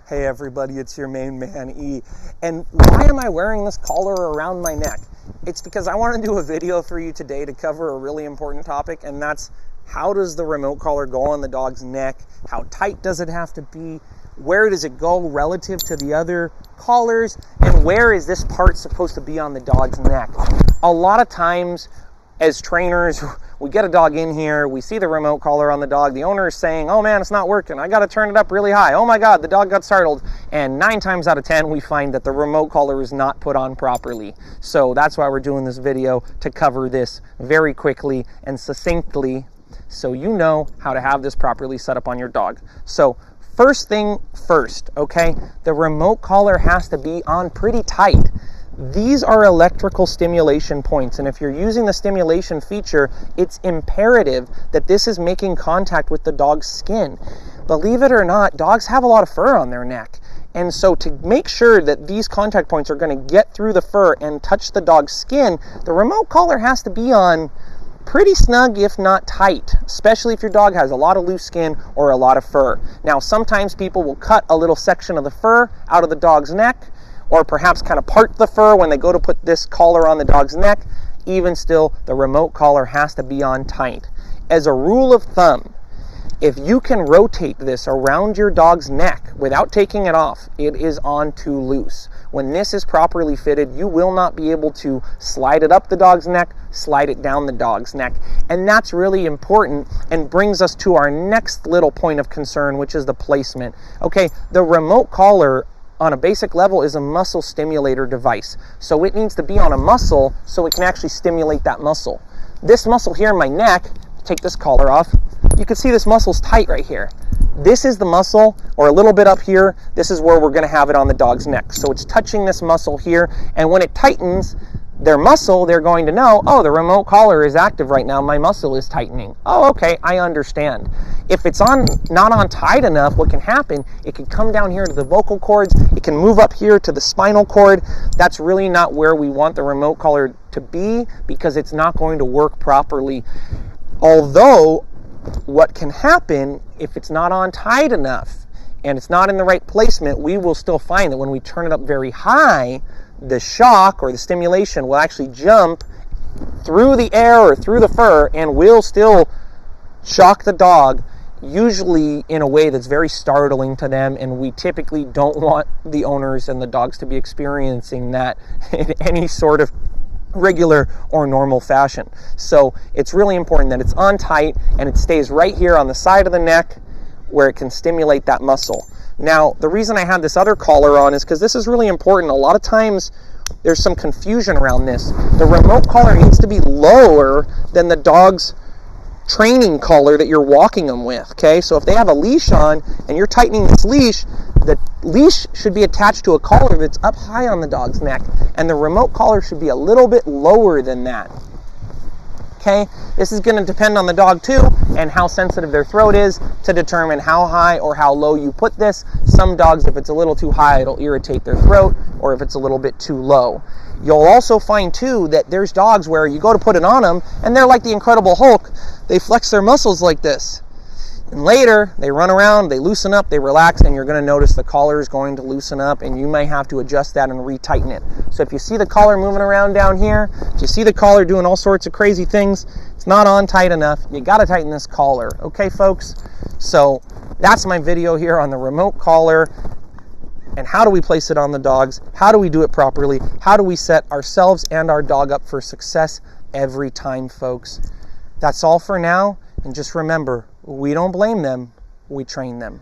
Hey everybody, it's your main man E. And why am I wearing this collar around my neck? It's because I want to do a video for you today to cover a really important topic, and that's how does the remote collar go on the dog's neck? How tight does it have to be? Where does it go relative to the other collars? And where is this part supposed to be on the dog's neck? A lot of times as trainers, we get a dog in here, we see the remote collar on the dog, the owner is saying, oh man, it's not working, I gotta turn it up really high, oh my god, the dog got startled, and 9 times out of 10 we find that the remote collar is not put on properly. So that's why we're doing this video, to cover this very quickly and succinctly so you know how to have this properly set up on your dog. So first thing first, okay, the remote collar has to be on pretty tight. These are electrical stimulation points, and if you're using the stimulation feature, it's imperative that this is making contact with the dog's skin. Believe it or not, dogs have a lot of fur on their neck, and so to make sure that these contact points are going to get through the fur and touch the dog's skin, the remote collar has to be on pretty snug, if not tight, especially if your dog has a lot of loose skin or a lot of fur. Now, sometimes people will cut a little section of the fur out of the dog's neck, or perhaps kind of part the fur when they go to put this collar on the dog's neck. Even still, the remote collar has to be on tight. As a rule of thumb, if you can rotate this around your dog's neck without taking it off, it is on too loose. When this is properly fitted, you will not be able to slide it up the dog's neck, slide it down the dog's neck. And that's really important and brings us to our next little point of concern, which is the placement. Okay, the remote collar on a basic level is a muscle stimulator device. So it needs to be on a muscle so it can actually stimulate that muscle. This muscle here in my neck, take this collar off, you can see this muscle's tight right here. This is the muscle, or a little bit up here, this is where we're gonna have it on the dog's neck. So it's touching this muscle here, and when it tightens their muscle, they're going to know, oh, the remote collar is active right now, my muscle is tightening. Oh, okay, I understand. If it's not on tight enough, what can happen, it can come down here to the vocal cords, it can move up here to the spinal cord. That's really not where we want the remote collar to be, because it's not going to work properly. Although, what can happen if it's not on tight enough and it's not in the right placement, we will still find that when we turn it up very high, the shock or the stimulation will actually jump through the air or through the fur and will still shock the dog, usually in a way that's very startling to them, and we typically don't want the owners and the dogs to be experiencing that in any sort of regular or normal fashion. So it's really important that it's on tight and it stays right here on the side of the neck where it can stimulate that muscle. Now, the reason I had this other collar on is because this is really important. A lot of times there's some confusion around this. The remote collar needs to be lower than the dog's training collar that you're walking them with, okay? So if they have a leash on and you're tightening this leash, the leash should be attached to a collar that's up high on the dog's neck, and the remote collar should be a little bit lower than that. Okay, this is going to depend on the dog too, and how sensitive their throat is to determine how high or how low you put this. Some dogs, if it's a little too high, it'll irritate their throat, or if it's a little bit too low. You'll also find too that there's dogs where you go to put it on them and they're like the Incredible Hulk. They flex their muscles like this. And later, they run around, they loosen up, they relax, and you're going to notice the collar is going to loosen up, and you may have to adjust that and retighten it. So if you see the collar moving around down here, if you see the collar doing all sorts of crazy things, it's not on tight enough. You got to tighten this collar. Okay, folks? So that's my video here on the remote collar, and how do we place it on the dogs? How do we do it properly? How do we set ourselves and our dog up for success every time, folks? That's all for now, and just remember, we don't blame them, we train them.